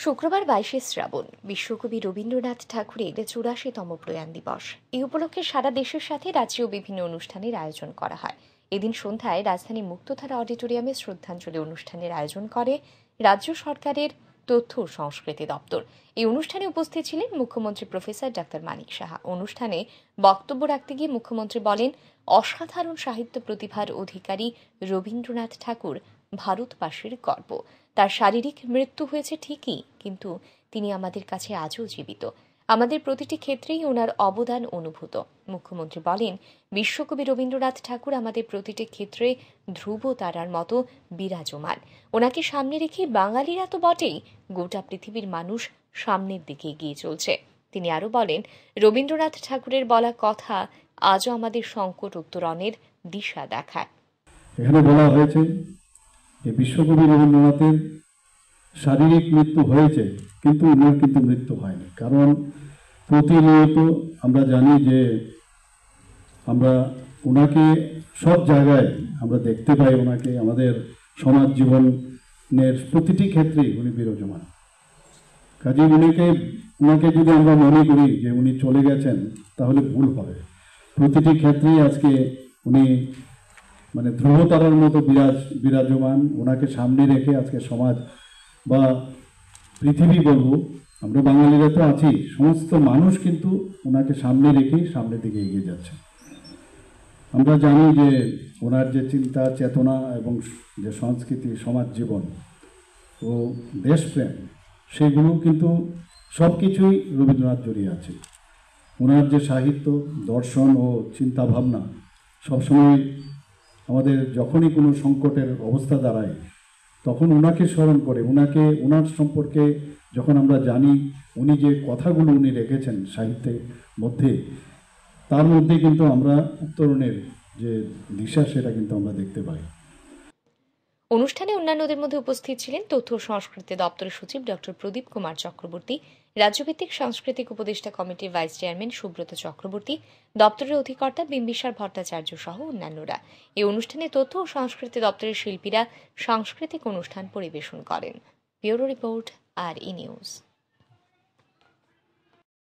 শুক্রবার 22শে শ্রাবণ বিশ্বকবি রবীন্দ্রনাথ ঠাকুরের 84তম প্রয়াণ দিবস। এই উপলক্ষে সারা দেশের সাথে রাজ্যেও বিভিন্ন অনুষ্ঠানের আয়োজন করা হয়। এদিন সন্ধ্যায় রাজধানী মুক্তধারা অডিটোরিয়ামে শ্রদ্ধাঞ্জলি অনুষ্ঠানের আয়োজন করে রাজ্য সরকারের তথ্য ও সংস্কৃতি দপ্তর। এই অনুষ্ঠানে উপস্থিত ছিলেন মুখ্যমন্ত্রী প্রফেসর ডাক্তার মানিক সাহা। অনুষ্ঠানে বক্তব্য রাখতে গিয়ে মুখ্যমন্ত্রী বলেন, অসাধারণ সাহিত্য প্রতিভার অধিকারী রবীন্দ্রনাথ ঠাকুর ভারতবাসীর গর্ব। তার শারীরিক মৃত্যু হয়েছে ঠিকই, কিন্তু তিনি আমাদের কাছে আজও জীবিত। আমাদের প্রতিটি ক্ষেত্রেই ওনার অবদান অনুভূত। মুখ্যমন্ত্রী বলেন, বিশ্বকবি রবীন্দ্রনাথ ঠাকুর আমাদের প্রতিটি ক্ষেত্রে ধ্রুব তারার মতো বিরাজমান। ওনাকে সামনে রেখে বাঙালিরা তো বটেই, গোটা পৃথিবীর মানুষ সামনের দিকে এগিয়ে চলছে। তিনি আরো বলেন, রবীন্দ্রনাথ ঠাকুরের বলা কথা আজও আমাদের সংকট উত্তরণের দিশা দেখায়। এখানে বলা হয়েছে যে বিশ্বকবি রবীন্দ্রনাথের শারীরিক মৃত্যু হয়েছে, কিন্তু ওনার কিন্তু মৃত্যু হয়নি। কারণ প্রতিনিয়ত আমরা জানি যে আমরা ওনাকে সব জায়গায় আমরা দেখতে পাই, ওনাকে আমাদের সমাজ জীবনের প্রতিটি ক্ষেত্রেই উনি বিরাজমান। কাজে ওনাকে যদি আমরা মনে করি যে উনি চলে গেছেন, তাহলে ভুল হবে। প্রতিটি ক্ষেত্রেই আজকে উনি ধ্রুবতারার মতো বিরাজমান। ওনাকে সামনে রেখে আজকে সমাজ বা পৃথিবী বলবো, আমরা বাঙালিরা তো আছি, সমস্ত মানুষ কিন্তু ওনাকে সামনে রেখেই সামনের দিকে এগিয়ে যাচ্ছে। আমরা জানি যে ওনার যে চিন্তা চেতনা এবং যে সংস্কৃতি, সমাজ জীবন ও দেশপ্রেম, সেগুলো কিন্তু সব কিছুই রবীন্দ্রনাথ জড়িয়ে আছে। ওনার যে সাহিত্য, দর্শন ও চিন্তা ভাবনা সবসময় আমাদের যখনই কোনো সংকটের অবস্থা দাঁড়ায়, তখন ওনাকে স্মরণ করে, ওনার সম্পর্কে যখন আমরা জানি, উনি যে কথাগুলো উনি রেখেছেন সাহিত্যের মধ্যে, তার মধ্যে কিন্তু আমরা উত্তরণের যে দিশা, সেটা কিন্তু আমরা দেখতে পাই। অনুষ্ঠানে অন্যান্যদের মধ্যে উপস্থিত ছিলেন তথ্য ও সংস্কৃতি দপ্তরের সচিব ডক্টর প্রদীপ কুমার চক্রবর্তী, রাজ্যভিত্তিক সাংস্কৃতিক উপদেষ্টা কমিটির ভাইস চেয়ারম্যান সুব্রত চক্রবর্তী, দপ্তরের অধিকর্তা বিম্বিসার ভট্টাচার্য সহ অন্যান্যরা। এই অনুষ্ঠানে তথ্য ও সংস্কৃতি দপ্তরের শিল্পীরা সাংস্কৃতিক অনুষ্ঠান পরিবেশন করেন। ব্যুরো রিপোর্ট, আর ই নিউজ।